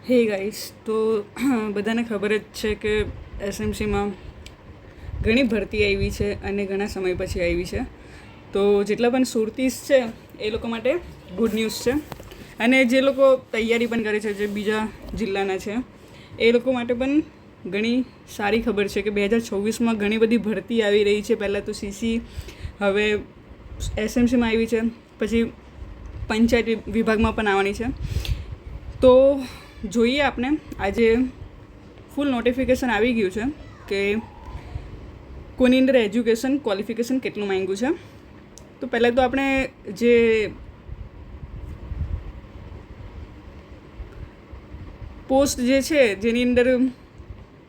હે ગાઈસ, તો બધાને ખબર જ છે કે એસએમસીમાં ઘણી ભરતી આવી છે અને ઘણા સમય પછી આવી છે. તો જેટલા પણ સુરતીસ છે એ લોકો માટે ગુડ ન્યૂઝ છે, અને જે લોકો તૈયારી પણ કરે છે, જે બીજા જિલ્લાના છે, એ લોકો માટે પણ ઘણી સારી ખબર છે કે 2026માં ઘણી બધી ભરતી આવી રહી છે. પહેલાં તો સીસી, હવે એસએમસીમાં આવી છે, પછી પંચાયત વિભાગમાં પણ આવવાની છે. તો જોઈએ આપણે આજે ફૂલ નોટિફિકેશન આવી ગયું છે કે કોની અંદર એજ્યુકેશન ક્વોલિફિકેશન કેટલું માંગ્યું છે. તો પહેલાં તો આપણે જે પોસ્ટ જે છે જેની અંદર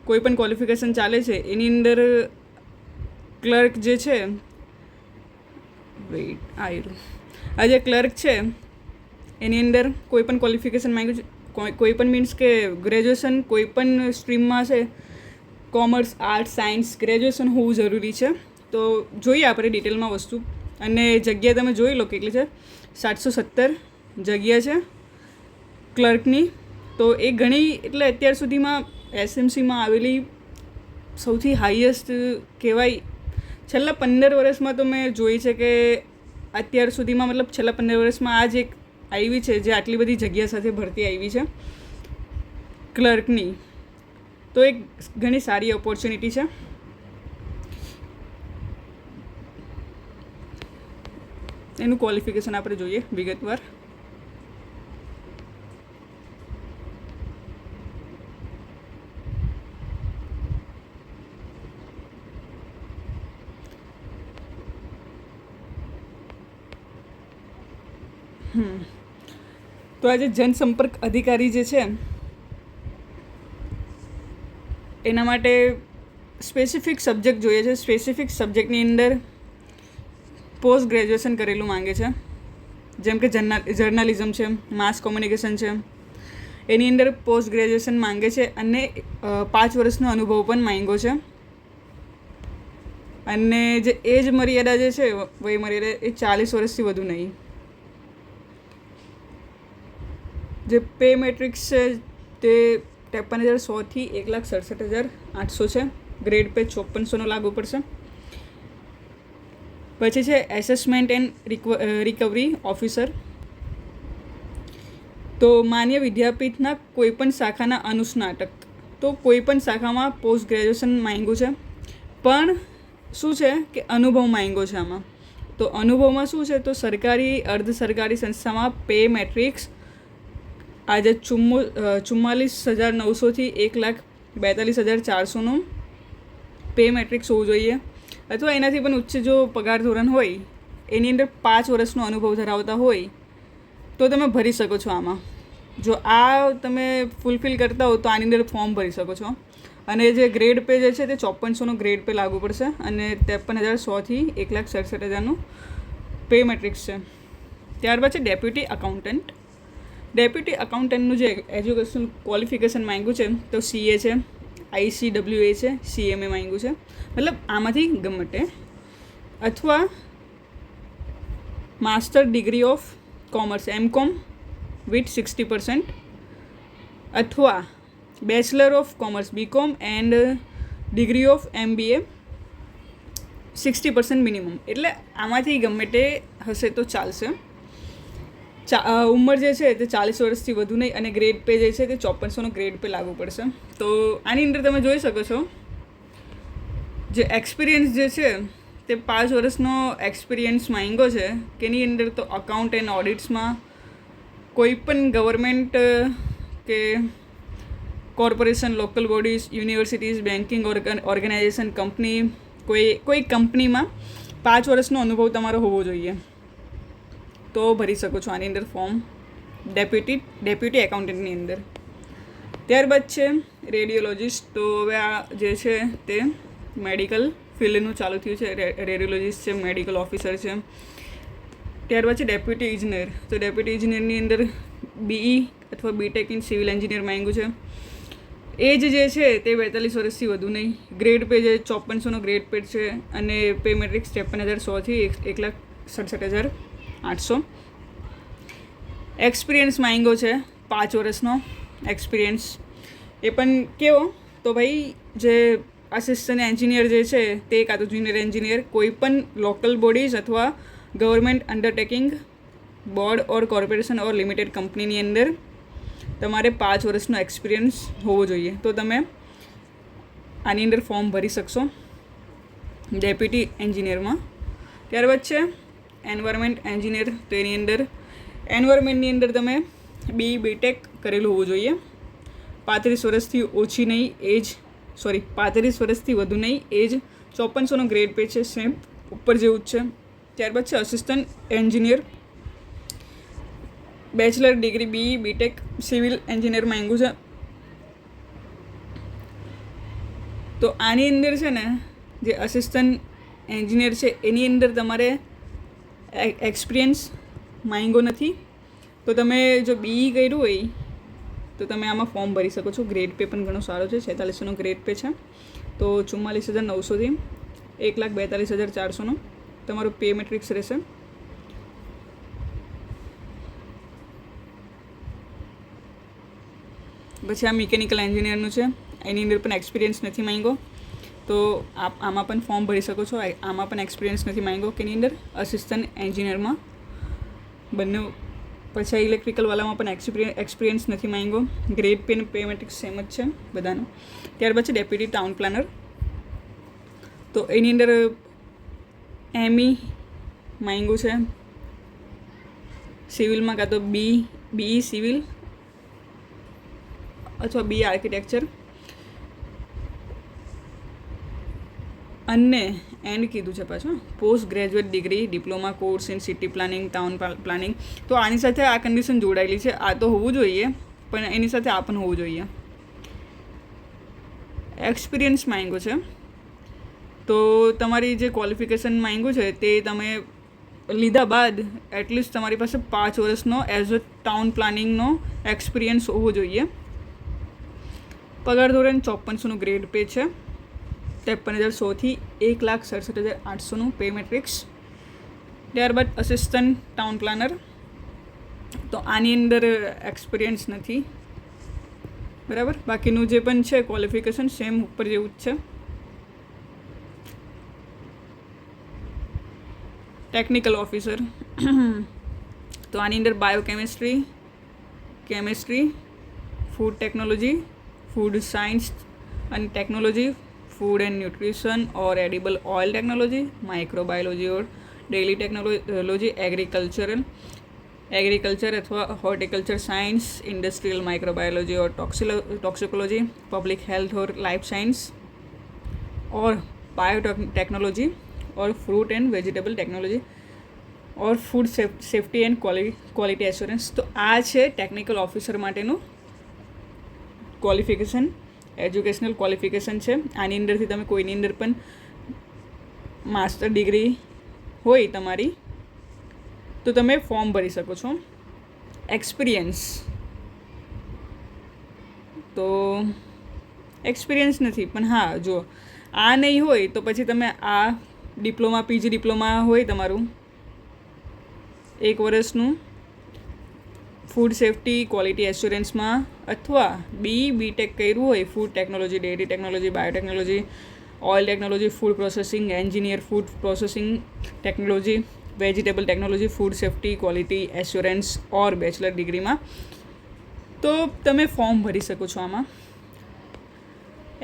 કોઈ પણ ક્વોલિફિકેશન ચાલે છે એની અંદર ક્લર્ક જે છે, આ જે ક્લર્ક છે એની અંદર કોઈ પણ ક્વોલિફિકેશન માંગ્યું છે. કોઈ પણ મીન્સ કે ગ્રેજ્યુએશન કોઈ પણ સ્ટ્રીમમાં છે, કોમર્સ, આર્ટ્સ, સાયન્સ, ગ્રેજ્યુએશન હોવું જરૂરી છે. તો જોઈએ આપણે ડિટેલમાં વસ્તુ, અને જગ્યા તમે જોઈ લો કેટલી છે. 717 જગ્યા છે ક્લર્કની. તો એ ઘણી, એટલે અત્યાર સુધીમાં એસએમસીમાં આવેલી સૌથી હાઈએસ્ટ કહેવાય. છેલ્લા 15 વર્ષમાં તો મેં જોઈ છે કે અત્યાર સુધીમાં, મતલબ છેલ્લા 15 વર્ષમાં આ જ એક આવી છે જે આટલી બધી જગ્યા સાથે ભરતી આવી છે ક્લર્કની. તો એક ઘણી સારી ઓપોર્ચ્યુનિટી છે. એનું ક્વોલિફિકેશન આપણે જોઈએ વિગતવાર. તો આજે જનસંપર્ક અધિકારી જે છે એના માટે સ્પેસિફિક સબ્જેક્ટ જોઈએ છે. સ્પેસિફિક સબ્જેક્ટની અંદર પોસ્ટ ગ્રેજ્યુએશન કરેલું માંગે છે, જેમ કે જર્નલિઝમ છે, માસ કોમ્યુનિકેશન છે, એની અંદર પોસ્ટ ગ્રેજ્યુએશન માંગે છે, અને 5 વર્ષનો અનુભવ પણ માંગ્યો છે. અને જે એજ મર્યાદા જે છે, વય મર્યાદા, એ 40 વર્ષથી વધુ નહીં. જે પે મેટ્રિક્સ છે તે 53,100થી 1,67,800 છે. ગ્રેડ પે 5400 લાગુ પડશે. પછી છે એસેસમેન્ટ એન્ડ રિકવરી ઓફિસર. તો માન્ય વિદ્યાપીઠના કોઈપણ શાખાના અનુસ્નાતક. તો કોઈપણ શાખામાં પોસ્ટ ગ્રેજ્યુએશન માંગ્યું છે, પણ શું છે કે અનુભવ માંગ્યો છે આમાં. તો અનુભવમાં શું છે, તો સરકારી અર્ધ સરકારી સંસ્થામાં પે મેટ્રિક્સ આજે 44,900થી 1,42,400નું પે મેટ્રિક્સ હોવું જોઈએ, અથવા એનાથી પણ ઉચ્ચ જો પગાર ધોરણ હોય, એની અંદર 5 વર્ષનો અનુભવ ધરાવતા હોય તો તમે ભરી શકો છો આમાં. જો આ તમે ફૂલફિલ કરતા હો તો આની અંદર ફોર્મ ભરી શકો છો. અને જે ગ્રેડ પે જે છે તે 5400નો ગ્રેડ પે લાગુ પડશે, અને 53,100થી 1,67,000નું પે મેટ્રિક્સ છે. ત્યારબાદ છે ડેપ્યુટી એકાઉન્ટન્ટ. ડેપ્યુટી એકાઉન્ટન્ટનું જે એજ્યુકેશન ક્વોલિફિકેશન માંગ્યું છે તો CA છે, ICWA છે, CMA માંગ્યું છે. મતલબ આમાંથી ગમે તે, અથવા master degree of commerce MCOM with 60%, અથવા bachelor of commerce BCom and degree of MBA 60% minimum. એટલે આમાંથી ગમે તે હશે તો ચાલશે. ઉંમર જે છે તે 40 વર્ષથી વધુ નહીં, અને ગ્રેડ પે જે છે તે 5400નો ગ્રેડ પે લાગુ પડશે. તો આની અંદર તમે જોઈ શકો છો જે એક્સપિરિયન્સ જે છે તે 5 વર્ષનો એક્સપિરિયન્સ માંગ્યો છે. કે એની અંદર તો અકાઉન્ટ એન્ડ ઓડિટ્સમાં કોઈ પણ ગવર્મેન્ટ કે corporation, local bodies, universities, banking organization, company, કોઈ કંપનીમાં 5 વર્ષનો અનુભવ તમારો હોવો જોઈએ, તો ભરી શકો છો આની અંદર ફોર્મ ડેપ્યુટી એકાઉન્ટન્ટની અંદર. ત્યારબાદ છે રેડિયોલોજિસ્ટ. તો હવે આ જે છે તે મેડિકલ ફિલ્ડનું ચાલુ થયું છે. રેડિયોલોજિસ્ટ છે, મેડિકલ ઓફિસર છે. ત્યારબાદ છે ડેપ્યુટી ઇજનેર. તો ડેપ્યુટી ઇજનેરની અંદર BE અથવા BTech ઇન સિવિલ એન્જિનિયર માંગ્યું છે. એજ જે છે તે 42 વર્ષથી વધુ નહીં. ગ્રેડ પે જે 5400નો ગ્રેડ પે છે, અને પે મેટ્રિક્સ 53,100થી 1,67,800. એક્સપિરિયન્સ માંગ્યો છે 5 વર્ષનો. એક્સપિરિયન્સ એ પણ કેવો તો ભાઈ જે આસિસ્ટન્ટ એન્જિનિયર જે છે તે કાં તો જુનિયર એન્જિનિયર કોઈ પણ લોકલ બોડીઝ અથવા ગવર્મેન્ટ અંડરટેકિંગ બોર્ડ ઓર કોર્પોરેશન ઓર લિમિટેડ કંપનીની અંદર તમારે 5 વર્ષનો એક્સપિરિયન્સ હોવો જોઈએ તો તમે આની અંદર ફોર્મ ભરી શકશો ડેપ્યુટી એન્જિનિયરમાં. ત્યારબાદ છે એન્વાયરમેન્ટ એન્જિનિયર. તો એની અંદર એન્વાયરમેન્ટની અંદર તમે BTech કરેલું હોવું જોઈએ. 35 વર્ષથી ઓછી નહીં એજ 35 વર્ષથી વધુ નહીં એજ 5400નો ગ્રેડ પે છે સેમ ઉપર જેવું જ છે. ત્યારબાદ છે assistant engineer bachelor degree BTech civil engineer માંગ્યું છે. તો આની અંદર છે ને જે અસિસ્ટન્ટ એન્જિનિયર છે એની અંદર તમારે એક્સપિરિયન્સ માંગ્યો નથી. તો તમે જો BE કર્યું હોય તો તમે આમાં ફોર્મ ભરી શકો છો. ગ્રેડ પે પણ ઘણો સારો છે. 4600નો ગ્રેડ પે છે. તો 44,900થી 1,42,400નો તમારું પે મેટ્રિક્સ રહેશે. પછી આ મિકેનિકલ એન્જિનિયરનું છે. એની અંદર પણ એક્સપિરિયન્સ નથી માંગ્યો તો આમાં પણ ફોર્મ ભરી શકો છો. આમાં પણ એક્સપિરિયન્સ નથી માંગ્યો કે એની અંદર અસિસ્ટન્ટ એન્જિનિયરમાં બંને. પછી ઇલેક્ટ્રિકલવાળામાં પણ એક્સપિરિયન્સ નથી માંગ્યો. ગ્રેડ પે મેટ્રિક્સ સેમ જ છે બધાનો. ત્યારબાદ છે ડેપ્યુટી ટાઉન પ્લાનર. તો એની અંદર ME માંગ્યું છે. સિવિલમાં કાં તો BE સિવિલ અથવા BE આર્કિટેક્ચર અને એન્ડ કીધું છે પાછું post graduate degree diploma course in city planning town planning. તો આની સાથે આ કન્ડિશન જોડાયેલી છે. આ તો હોવું જોઈએ પણ એની સાથે આ પણ હોવું જોઈએ. એક્સપિરિયન્સ માંગ્યો છે તો તમારી જે ક્વોલિફિકેશન માંગ્યું છે તે તમે લીધા બાદ એટલીસ્ટ તમારી પાસે 5 વર્ષનો એઝ અ ટાઉન પ્લાનિંગનો એક્સપિરિયન્સ હોવો જોઈએ. પગાર ધોરણ 5400નું ગ્રેડ પે છે. 53,100થી 1,67,800નું પે મેટ્રિક્સ. ત્યારબાદ અસિસ્ટન્ટ ટાઉન પ્લાનર. તો આની અંદર એક્સપિરિયન્સ નથી બરાબર. બાકીનું જે પણ છે ક્વોલિફિકેશન સેમ ઉપર જેવું જ છે. Technical officer. તો આની અંદર biochemistry chemistry food technology food science અને technology food and nutrition or edible oil technology microbiology or dairy technology agriculture અથવા horticulture science industrial microbiology or toxicology public health और लाइफ साइंस और biotechnology और fruit and vegetable technology और food safety and quality assurance. તો આ છે technical officer માટેનું qualification educational qualification છે. આની અંદરથી તમે કોઈની અંદર પણ માસ્ટર ડિગ્રી હોય તમારી તો તમે ફોર્મ ભરી શકો છો. એક્સપિરિયન્સ તો એક્સપિરિયન્સ નથી પણ હા જો આ નહીં હોય તો પછી તમે આ ડિપ્લોમા PG ડિપ્લોમા હોય તમારું 1 વર્ષનું ફૂડ સેફ્ટી ક્વોલિટી એશ્યોરન્સમાં અથવા BTech કર્યું હોય food technology dairy technology biotechnology oil technology food processing engineer food processing technology vegetable technology food safety quality assurance ઓર બેચલર ડિગ્રીમાં તો તમે ફોર્મ ભરી શકો છો. આમાં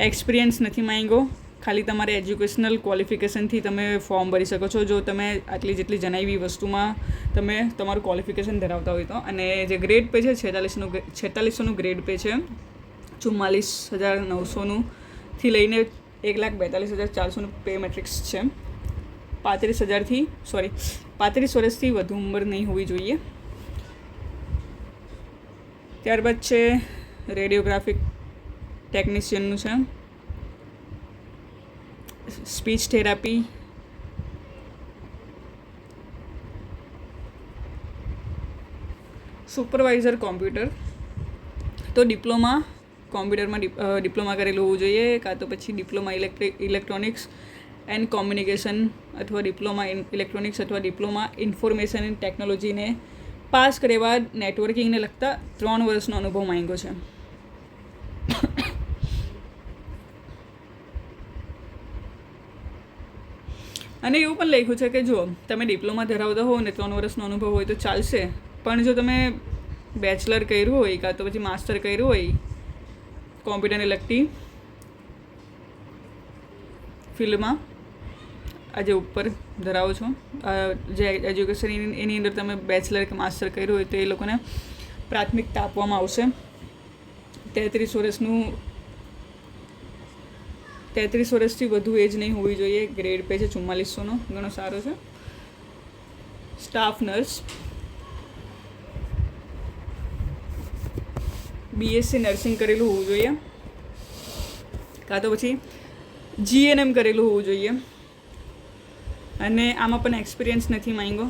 એક્સપિરિયન્સ નથી માંગ્યો. ખાલી તમારે એજ્યુકેશનલ ક્વોલિફિકેશનથી તમે ફોર્મ ભરી શકો છો જો તમે આટલી જેટલી જણાવી વસ્તુમાં તમે તમારું ક્વોલિફિકેશન ધરાવતા હોય તો. અને જે ગ્રેડ પે છે 4600નું ગ્રેડ પે છે. 44,900નું થી લઈને 1,42,400નું પે મેટ્રિક્સ છે. 35 વર્ષથી વધુ ઉંમર નહીં હોવી જોઈએ. ત્યારબાદ છે રેડિયોગ્રાફિક ટેકનિશિયનનું છે. Speech therapy supervisor computer. તો ડિપ્લોમા કોમ્પ્યુટરમાં ડિપ્લોમા કરેલું હોવું જોઈએ કાં તો પછી ડિપ્લોમા ઇલેક્ટ્રોનિક્સ એન્ડ કોમ્યુનિકેશન અથવા ડિપ્લોમા ઇલેક્ટ્રોનિક્સ અથવા ડિપ્લોમા ઇન્ફોર્મેશન એન્ડ ટેકનોલોજીને પાસ કર્યા બાદ નેટવર્કિંગને લગતા 3 વર્ષનો અનુભવ માંગ્યો છે. અને એવું પણ લખ્યું છે કે જો તમે ડિપ્લોમા ધરાવતા હો ને 3 વર્ષનો અનુભવ હોય તો ચાલશે, પણ જો તમે બેચલર કર્યું હોય કાં તો પછી માસ્ટર કર્યું હોય કોમ્પ્યુટરને લગતી ફિલ્ડમાં, આજે ઉપર ધરાવો છો જે એજ્યુકેશન એની અંદર તમે બેચલર કે માસ્ટર કર્યું હોય તો એ લોકોને પ્રાથમિકતા આપવામાં આવશે. 33 વર્ષથી વધુ એજ નહીં હોવી જોઈએ. ગ્રેડ પે છે 4400નો, ઘણો સારો છે. સ્ટાફ નર્સ, બીએસસી નર્સિંગ કરેલું હોવું જોઈએ કાં તો પછી જીએનએમ કરેલું હોવું જોઈએ, અને આમાં પણ એક્સપિરિયન્સ નથી માંગ્યો.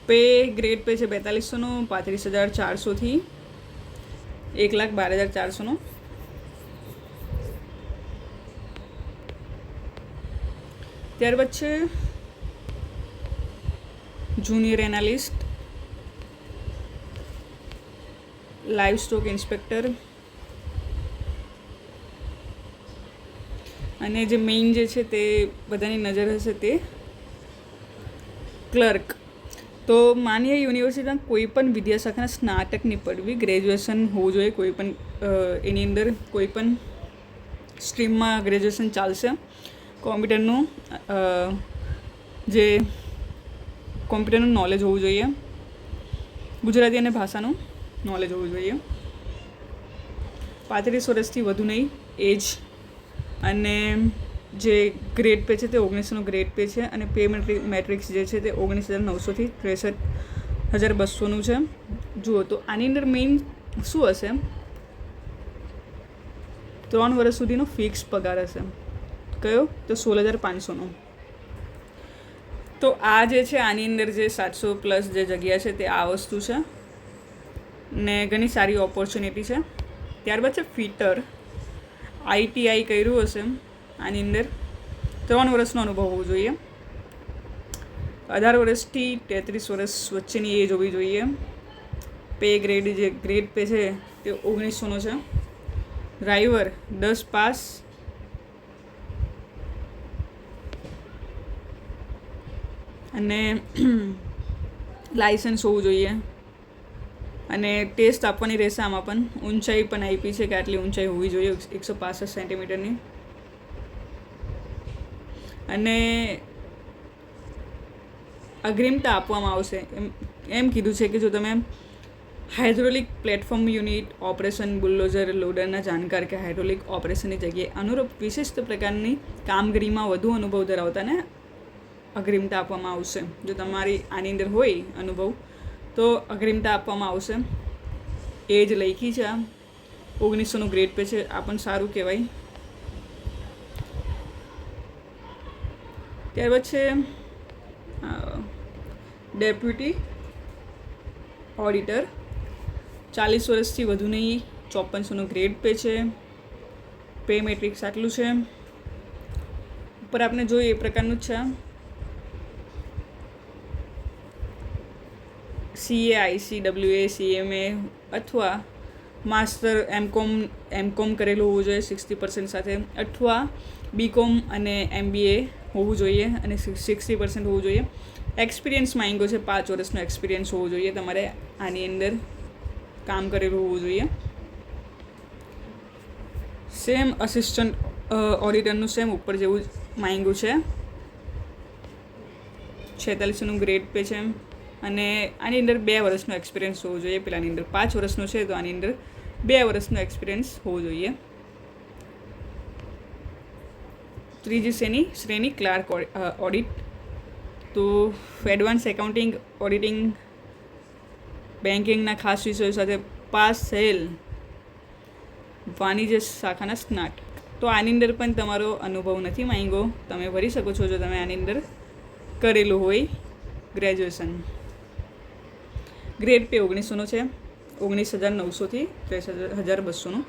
પે ગ્રેડ પે છે 4200નો, 35,400થી 1,12,400નો. ત્યારબાદ છે junior analyst, live stock inspector, અને જે મેઇન જે છે તે બધાની નજર હશે તે ક્લર્ક. તો માન્ય યુનિવર્સિટીમાં કોઈ પણ વિદ્યાશાખાના સ્નાતકની પદવી, ગ્રેજ્યુએશન હોવું જોઈએ. કોઈ પણ એની અંદર કોઈ પણ સ્ટ્રીમમાં ગ્રેજ્યુએશન ચાલશે. કોમ્પ્યુટરનું નોલેજ હોવું જોઈએ, ગુજરાતી અને ભાષાનું નોલેજ હોવું જોઈએ. 35 વર્ષથી વધુ નહીં એજ, અને જે ગ્રેડ પે છે તે 1900નો ગ્રેડ પે છે, અને પે મેટ્રિક્સ જે છે તે 19,900થી 63,200નું છે. જુઓ તો આની અંદર મેઇન શું હશે, 3 વર્ષ સુધીનો ફિક્સ પગાર હશે. કયો? તો 16,500નો. તો આ જે છે આની અંદર જે 700+ જે જગ્યા છે તે આ વસ્તુ છે, ને ઘણી સારી ઓપોર્ચ્યુનિટી છે. ત્યારબાદ છે ફિટર, ITI કર્યું હશે, આની અંદર 3 વર્ષનો અનુભવ હોવો જોઈએ. 18 વર્ષથી 33 વર્ષ વચ્ચેની એજ હોવી જોઈએ. પે ગ્રેડ જે ગ્રેડ પે છે તે 1900નો છે. ડ્રાઈવર 10 પાસ, અને લાઇસન્સ હોવું જોઈએ, અને ટેસ્ટ આપવાની રહેશે. આમાં પણ ઊંચાઈ પણ આપી છે કે આટલી ઊંચાઈ હોવી જોઈએ, 165 સેન્ટીમીટરની. અને અગ્રિમતા આપવામાં આવશે. એમ કીધું છે કે જો તમે hydraulic platform unit operation, bulldozer લોડરના જાણકાર કે હાઇડ્રોલિક ઓપરેશનની જગ્યાએ અનુરૂપ વિશિષ્ટ પ્રકારની કામગીરીમાં વધુ અનુભવ ધરાવતાને અગ્રિમતા આપવામાં આવશે. જો તમારી આની અંદર હોય અનુભવ તો અગ્રિમતા આપવામાં આવશે. એજ લખી છે, 1900નો ગ્રેડ પે છે, આ પણ સારું કહેવાય. ત્યારબાદ છે ડેપ્યુટી ઓડિટર, 40 વર્ષથી વધુ નહીં, 5400નો ગ્રેડ પે છે. પે મેટ્રિક્સ આટલું છે. ઉપર આપણે જોઈએ એ પ્રકારનું જ છે. CA, ICWA, CMA અથવા માસ્ટર એમકોમ કરેલું હોવું જોઈએ 60% સાથે, અથવા BCom અને MBA હોવું જોઈએ, અને 60% હોવું જોઈએ. એક્સપિરિયન્સ માંગ્યો છે, 5 વર્ષનો એક્સપિરિયન્સ હોવો જોઈએ તમારે, આની અંદર કામ કરેલું હોવું જોઈએ. સેમ અસિસ્ટન્ટ ઓડિટરનું સેમ ઉપર જેવું માંગ્યું છે. 4600નું ગ્રેડ પે છે, અને આની અંદર 2 વર્ષનો એક્સપિરિયન્સ હોવો જોઈએ. પેલાની અંદર 5 વર્ષનો છે, તો આની અંદર 2 વર્ષનો એક્સપિરિયન્સ હોવો જોઈએ. ત્રીજી શ્રેણી ક્લાર્ક ઓડિટ. તો એડવાન્સ એકાઉન્ટિંગ, ઓડિટિંગ, બેન્કિંગના ખાસ વિષયો સાથે પાસ થયેલ વાણિજ્ય શાખાના સ્નાતક. તો આની અંદર પણ તમારો અનુભવ નથી માંગ્યો, તમે ભરી શકો છો જો તમે આની અંદર કરેલું હોય ગ્રેજ્યુએશન. ગ્રેડ પે 1900નો છે, 19,900થી 63,200નું.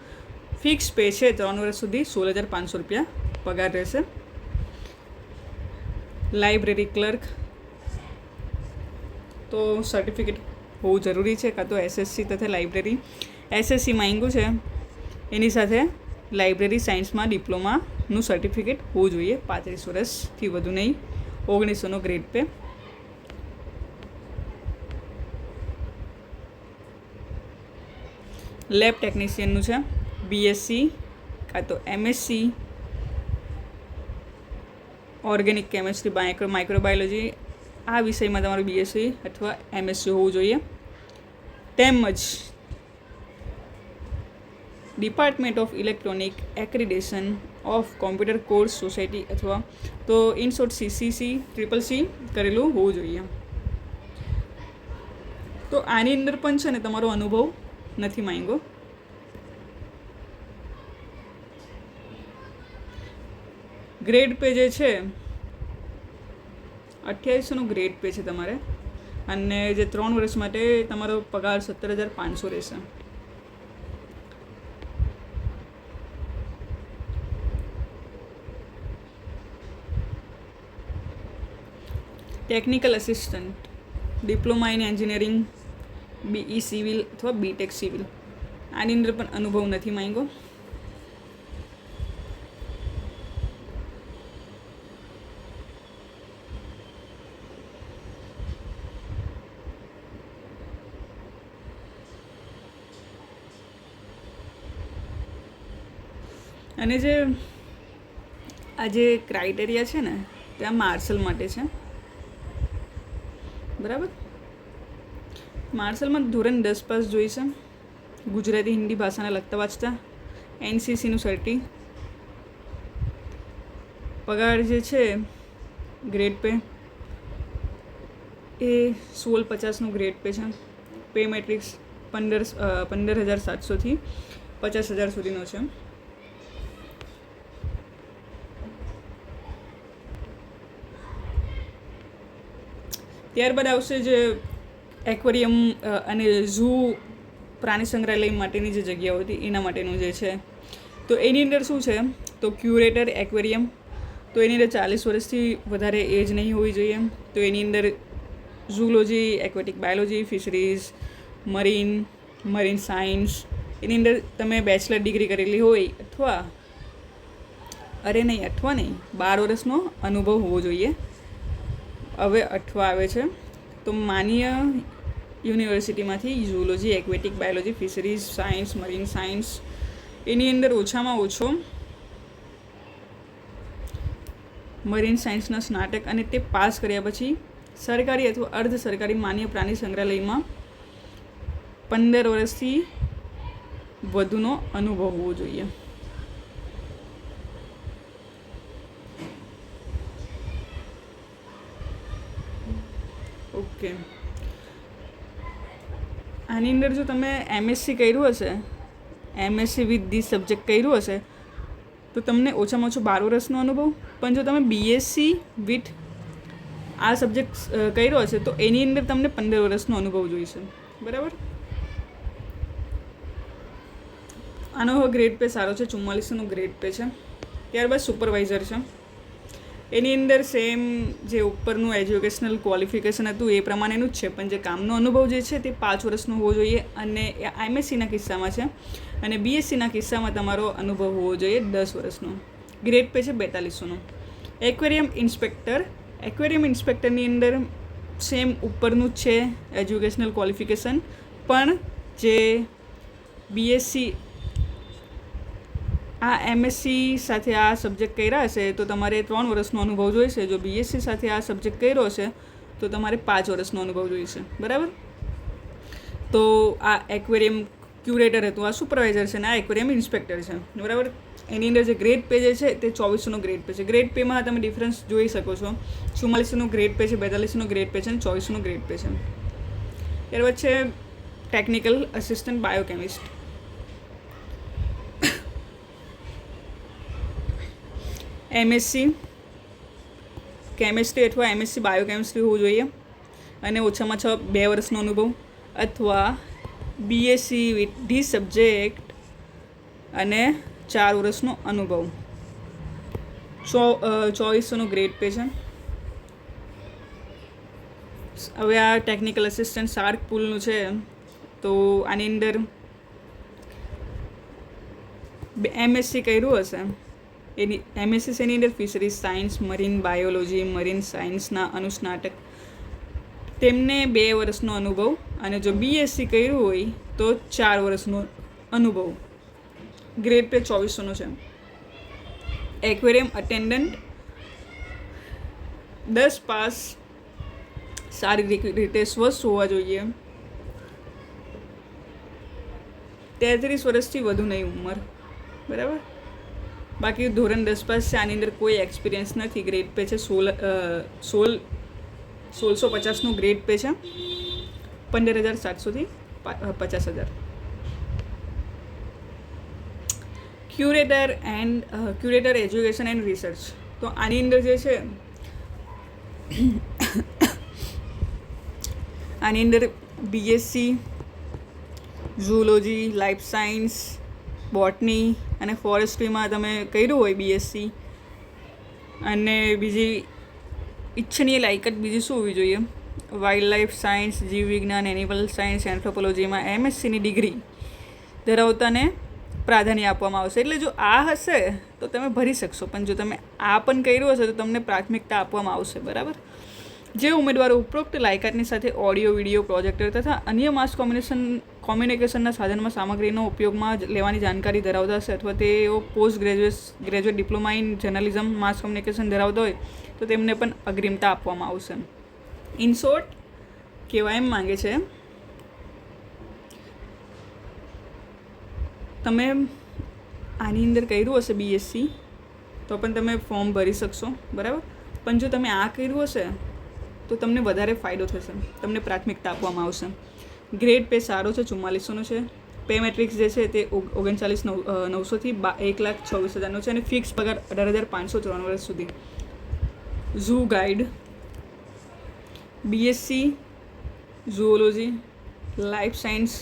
ફિક્સ પે છે, 3 વર્ષ સુધી 16,500 રૂપિયા પગાર રહેશે. લાઇબ્રેરી ક્લર્ક, તો સર્ટિફિકેટ હોવું જરૂરી છે, કાં તો SSC તથા લાઇબ્રેરી. SSC માંગ્યું છે, એની સાથે લાઇબ્રેરી સાયન્સમાં ડિપ્લોમા નું સર્ટિફિકેટ હોવું જોઈએ, 35 વર્ષથી વધુ નહીં, 1900નો ગ્રેડ પે. લેબ ટેકનિશિયનનું છે બીએસસી કાં તો એમએસસી ઓર્ગેનિક કેમેસ્ટ્રી, માઇક્રોબાયોલોજી, આ વિષયમાં તમારું બીએસસી અથવા એમએસસી હોવું જોઈએ. તેમજ department of electronic accreditation of computer course society અથવા તો ઇન શોર્ટ CCC CCC કરેલું હોવું જોઈએ. તો આની અંદર પણ છે ને તમારો અનુભવ નથી માંગ્યો. ગ્રેડ પે જે છે 2800નો ગ્રેડ પે છે તમારે, અને જે 3 વર્ષ માટે તમારો પગાર 17,500 રહેશે. Technical assistant, diploma in engineering, BE civil અથવા BTech સિવિલ, આની અંદર પણ અનુભવ નથી માંગ્યો. અને જે આ જે ક્રાઇટેરિયા છે ને ત્યાં માર્શલ માટે છે, બરાબર. માર્શલમાં ધોરણ 10 પાસ જોઈશે, ગુજરાતી હિન્દી ભાષાને લખતા વાંચતા, NCCનું સર્ટી. પગાર જે છે ગ્રેડ પે એ 1650નું ગ્રેડ પે છે. પે મેટ્રિક્સ 15,700થી 50,000 સુધીનો છે. ત્યારબાદ આવશે જે એક્વેરિયમ અને ઝૂ પ્રાણી સંગ્રહાલય માટેની જે જગ્યાઓ હતી એના માટેનું જે છે. તો એની અંદર શું છે, તો ક્યુરેટર એક્વેરિયમ, તો એની અંદર 40 વર્ષથી વધારે એજ નહીં હોવી જોઈએ. તો એની અંદર zoology, aquatic biology, fisheries, marine science, એની અંદર તમે બેચલર ડિગ્રી કરેલી હોય અથવા 12 વર્ષનો અનુભવ હોવો જોઈએ. હવે 8 આવે છે. તો માન્ય યુનિવર્સિટીમાંથી zoology, aquatic biology, fisheries science, marine science, એની અંદર ઓછામાં ઓછો મરીન સાયન્સના સ્નાતક અને તે પાસ કર્યા પછી સરકારી અથવા અર્ધ સરકારી માન્ય પ્રાણી સંગ્રહાલયમાં 15 વર્ષથી વધુનો અનુભવ હોવો જોઈએ. ઓકે, આની અંદર જો તમે MSc કર્યું હશે, MSc વિથ ધીસ સબ્જેક્ટ કર્યું હશે, તો તમને ઓછામાં ઓછો 12 વર્ષનો અનુભવ. પણ જો તમે BSc વિથ આ સબ્જેક્ટ કર્યો હશે તો એની અંદર તમને 15 વર્ષનો અનુભવ જોઈશે, બરાબર. આનો ગ્રેડ પે સારો છે, 4400નો ગ્રેડ પે છે. ત્યારબાદ સુપરવાઇઝર છે, એની અંદર સેમ જે ઉપરનું એજ્યુકેશનલ ક્વોલિફિકેશન હતું એ પ્રમાણેનું જ છે, પણ જે કામનો અનુભવ જે છે તે 5 વર્ષનો હોવો જોઈએ, અને MScના કિસ્સામાં છે, અને BScના કિસ્સામાં તમારો અનુભવ હોવો જોઈએ 10 વર્ષનો. ગ્રેડ પે છે 4200નો. એક્વેરિયમ ઇન્સ્પેક્ટરની અંદર સેમ ઉપરનું જ છે એજ્યુકેશનલ ક્વોલિફિકેશન, પણ જે BSc આ MSc સાથે આ સબ્જેક્ટ કર્યા હશે તો તમારે 3 વર્ષનો અનુભવ જોઈશે. જો BSc સાથે આ સબ્જેક્ટ કર્યો હશે તો તમારે 5 વર્ષનો અનુભવ જોઈશે, બરાબર. તો આ એક્વેરિયમ ક્યુરેટર હતું, આ સુપરવાઇઝર છે, અને આ એક્વેરિયમ ઇન્સ્પેક્ટર છે, બરાબર. એની અંદર જે ગ્રેડ પે જે છે તે 2400નો ગ્રેડ પે છે. ગ્રેડ પેમાં તમે ડિફરન્સ જોઈ શકો છો. 4400નો ગ્રેડ પે છે, 4200નો ગ્રેડ પે છે, અને 2400નો ગ્રેડ પે છે. ત્યારબાદ છે technical assistant biochemist. MSc chemistry અથવા MSc બાયોકેમિસ્ટ્રી હોવું જોઈએ, અને ઓછામાં ઓછા 2 વર્ષનો અનુભવ, અથવા BSc વિથ ધી સબ્જેક્ટ અને 4 વર્ષનો અનુભવ. 2400નો ગ્રેડ પે છે. હવે આ ટેકનિકલ અસિસ્ટન્ટ શાર્ક પુલનું છે, તો આની અંદર MSc કર્યું હશે એની MSc છે એની અંદર fisheries science, marine biology, marine સાયન્સના અનુસ્નાતક, તેમને 2 વર્ષનો અનુભવ, અને જો BSc કર્યું હોય તો 4 વર્ષનો અનુભવ. ગ્રેડ પે 2400નો છે. એક્વેરિયમ અટેન્ડન્ટ 10 પાસ, શારીરિક રીતે સ્વસ્થ હોવા જોઈએ, 33 વર્ષથી વધુ નહીં ઉંમર, બરાબર. બાકી ધોરણ 10 પાસ છે, આની અંદર કોઈ એક્સપિરિયન્સ નથી. ગ્રેડ પે છે 1650નું ગ્રેડ પે છે, 15,700થી 50,000. ક્યુરેટર એજ્યુકેશન એન્ડ રિસર્ચ, તો આની અંદર જે છે આની અંદર BSc zoology, life science, botany અને ફોરેસ્ટ્રીમાં તમે કર્યું હોય BSc, અને બીજી ઈચ્છનીય લાયકાત બીજી શું હોવી જોઈએ? વાઇલ્ડ લાઈફ સાયન્સ, જીવ વિજ્ઞાન, એનિમલ સાયન્સ, એન્થ્રોપોલોજીમાં MScની ડિગ્રી ધરાવતાને પ્રાધાન્ય આપવામાં આવશે. એટલે જો આ હશે તો તમે ભરી શકશો, પણ જો તમે આ પણ કર્યું હશે તો તમને પ્રાથમિકતા આપવામાં આવશે, બરાબર. જે ઉમેદવારો ઉપરોક્ત લાયકાતની સાથે ઓડિયો, વિડીયો, પ્રોજેક્ટર તથા અન્ય માસ કોમ્યુનિકેશનના સાધનમાં સામગ્રીનો ઉપયોગમાં લેવાની જાણકારી ધરાવતા હશે, અથવા તેઓ post graduate diploma in journalism, mass communication ધરાવતા હોય તો તેમને પણ અગ્રિમતા આપવામાં આવશે. ઇન શોર્ટ કહેવા એમ માંગે છે, તમે આની અંદર કર્યું હશે BSc તો પણ તમે ફોર્મ ભરી શકશો, બરાબર. પણ જો તમે આ કર્યું હશે તો તમને વધારે ફાયદો થશે, તમને પ્રાથમિકતા આપવામાં આવશે. ગ્રેડ પે સારો છે, 4400નો છે. પે મેટ્રિક્સ જે છે તે 39,900થી 1,24,000નો છે, અને ફિક્સ પગાર 18,500 3 વર્ષ સુધી. Zoo guide, BSc zoology, life science,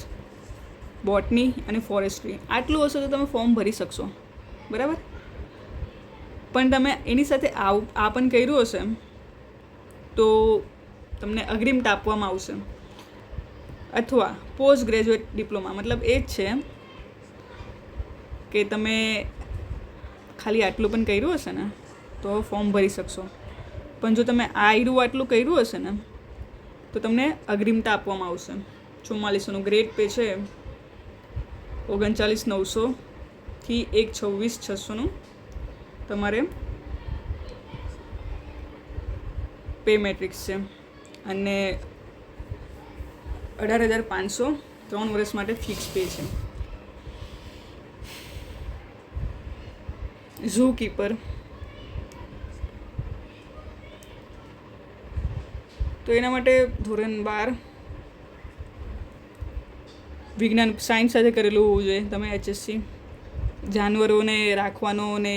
botany અને ફોરેસ્ટ્રી, આટલું હશે તો તમે ફોર્મ ભરી શકશો, બરાબર. પણ તમે એની સાથે આ પણ કર્યું હશે તો તમને અગ્રિમતા આપવામાં આવશે. અથવા પોસ્ટ ગ્રેજ્યુએટ ડિપ્લોમા, મતલબ એ જ છે કે તમે ખાલી આટલું પણ કર્યું હશે ને તો ફોર્મ ભરી શકશો. પણ જો તમે આટલું કર્યું હશે ને તો તમને અગ્રિમતા આપવામાં આવશે. 4400નું ગ્રેડ પે છે, 39,900થી 1,26,600નું તમારે પે મેટ્રિક્સ છે, અને 18,500 3 વર્ષ માટે ફિક્સ પે છે. ઝૂ કીપર, તો એના માટે ધોરણ 12 વિજ્ઞાન સાયન્સ સાથે કરેલું હોવું જોઈએ. તમે HSC જાનવરોને રાખવાનો અને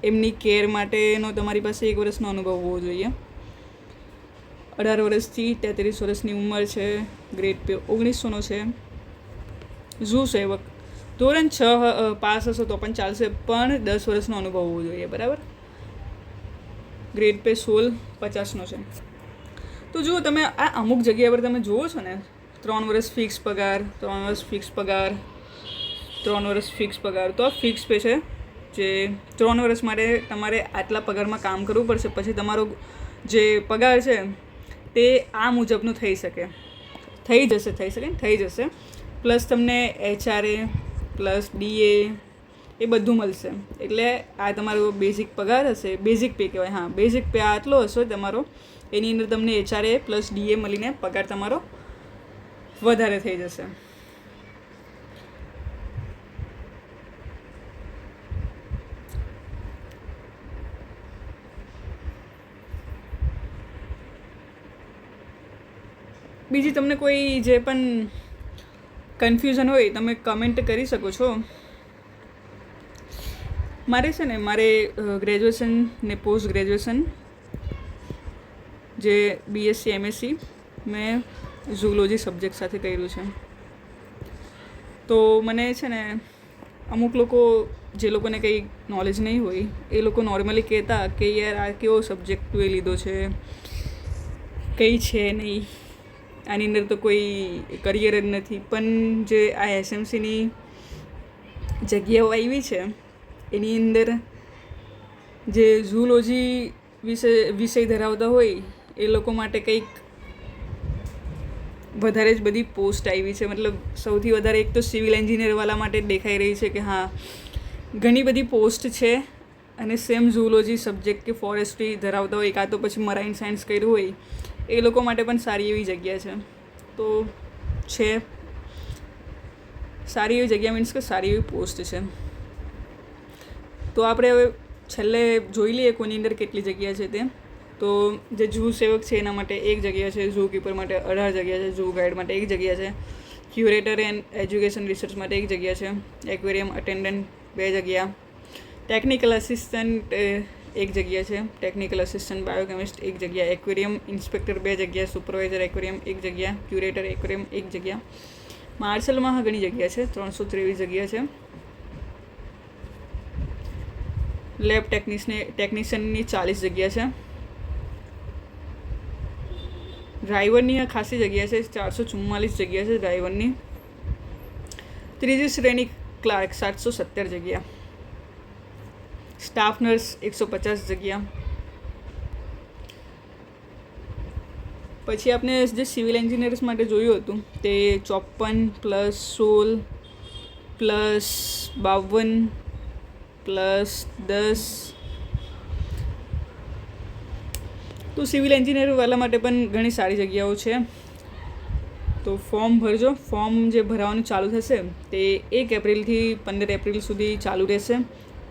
એમની કેર માટેનો તમારી પાસે 1 વર્ષનો અનુભવ હોવો જોઈએ. 18 વર્ષથી 33 વર્ષની ઉંમર છે. ગ્રેડ પે 1900નો છે. ઝૂ સેવક, ધોરણ 6 પાસ હશો તો પણ ચાલશે, પણ 10 વર્ષનો અનુભવ હોવો જોઈએ, બરાબર. ગ્રેડ પે 1650નો છે. તો જુઓ, તમે આ અમુક જગ્યા પર તમે જુઓ છો ને, 3 વર્ષ ફિક્સ પગાર, 3 વર્ષ ફિક્સ પગાર, 3 વર્ષ ફિક્સ પગાર, તો આ ફિક્સ પે છે. જે 3 વર્ષ માટે તમારે આટલા પગારમાં કામ કરવું પડશે, પછી તમારો જે પગાર છે તે આ મુજબનું થઈ જશે. પ્લસ તમને HRA પ્લસ DA એ બધું મળશે. એટલે આ તમારો બેઝિક પગાર હશે, બેઝિક પે કહેવાય. હા, બેઝિક પે આટલો હશે તમારો, એની અંદર તમને HRA પ્લસ DA મળીને પગાર તમારો વધારે થઈ જશે. બીજી તમને કોઈ જે પણ કન્ફ્યુઝન હોય તમે કમેન્ટ કરી શકો છો. મારે ગ્રેજ્યુએશન ને પોસ્ટ ગ્રેજ્યુએશન જે BSc MSc મેં ઝૂલોજી સબ્જેક્ટ સાથે કર્યું છે. તો મને છે ને અમુક લોકો જે લોકોને કંઈ નોલેજ નહીં હોય એ લોકો નોર્મલી કહેતા કે યાર આ કેવો સબ્જેક્ટ તું એ લીધો છે, કંઈ છે નહીં, આની અંદર તો કોઈ કરિયર જ નથી. પણ જે આ SMCની જગ્યાઓ આવી છે એની અંદર જે ઝૂલોજી વિષય ધરાવતા હોય એ લોકો માટે કંઈક વધારે જ બધી પોસ્ટ આવી છે. મતલબ સૌથી વધારે એક તો સિવિલ એન્જિનિયરવાળા માટે દેખાઈ રહી છે કે હા ઘણી બધી પોસ્ટ છે. અને સેમ ઝૂલોજી સબ્જેક્ટ કે ફોરેસ્ટ્રી ધરાવતા હોય કાં તો પછી મરાઇન સાયન્સ કર્યું હોય એ લોકો માટે પણ સારી એવી જગ્યા છે. તો છે સારી એવી જગ્યા, મીન્સ કે સારી એવી પોસ્ટ છે. તો આપણે હવે છેલ્લે જોઈ લઈએ કોની અંદર કેટલી જગ્યા છે તે. તો જે ઝૂ સેવક છે એના માટે 1 જગ્યા છે, ઝૂ કીપર માટે 18 જગ્યા છે, ઝૂ ગાઈડ માટે 1 જગ્યા છે, ક્યુરેટર એન્ડ એજ્યુકેશન રિસર્ચ માટે 1 જગ્યા છે, એક્વેરિયમ અટેન્ડન્ટ 2 જગ્યા, ટેકનિકલ આસિસ્ટન્ટ 1 જગ્યા છે, ટેકનિકલ આસિસ્ટન્ટ બાયોકેમિસ્ટ 1 જગ્યા, એક્વેરિયમ ઇન્સ્પેક્ટર 2 જગ્યા, સુપરવાઇઝર એક્વેરિયમ 1 જગ્યા, ક્યુરેટર એક્વેરિયમ 1 જગ્યા. માર્શલમાં ઘણી જગ્યા છે, 323 જગ્યા છે. લેબ ટેકનિશિયનની 40 જગ્યા છે. ડ્રાઈવરની ખાસી જગ્યા છે, 444 જગ્યા છે ડ્રાઈવરની. ત્રીજી શ્રેણી ક્લાર્ક 717 જગ્યા, સ્ટાફ નર્સ 150 જગ્યા. પછી આપણે જે સિવિલ એન્જિનિયર્સ માટે જોયું હતું તે 54 + 16 + 52 + 10. તો સિવિલ એન્જિનિયરવાળા માટે પણ ઘણી સારી જગ્યાઓ છે. તો ફોર્મ ભરજો. ફોર્મ જે ભરવાનું ચાલુ થશે તે 1 એપ્રિલથી 15 એપ્રિલ સુધી ચાલુ રહેશે.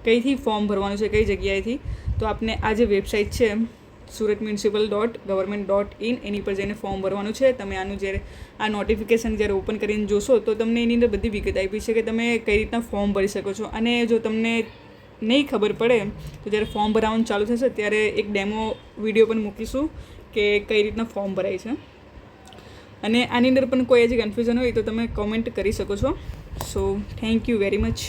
કઈથી ફોર્મ ભરવાનું છે, કઈ જગ્યાએથી, તો આપને આ જે વેબસાઇટ છે suratmunicipal.government.in એની પર જઈને ફોર્મ ભરવાનું છે. તમે આનું જ્યારે આ નોટિફિકેશન જ્યારે ઓપન કરીને જોશો તો તમને એની અંદર બધી વિગત આપી છે કે તમે કઈ રીતના ફોર્મ ભરી શકો છો. અને જો તમને નહીં ખબર પડે તો જ્યારે ફોર્મ ભરાવાનું ચાલુ થશે ત્યારે એક ડેમો વિડીયો પણ મૂકીશું કે કઈ રીતના ફોર્મ ભરાય છે. અને આની અંદર પણ કોઈ હજી કન્ફ્યુઝન હોય તો તમે કોમેન્ટ કરી શકો છો. So thank you very much.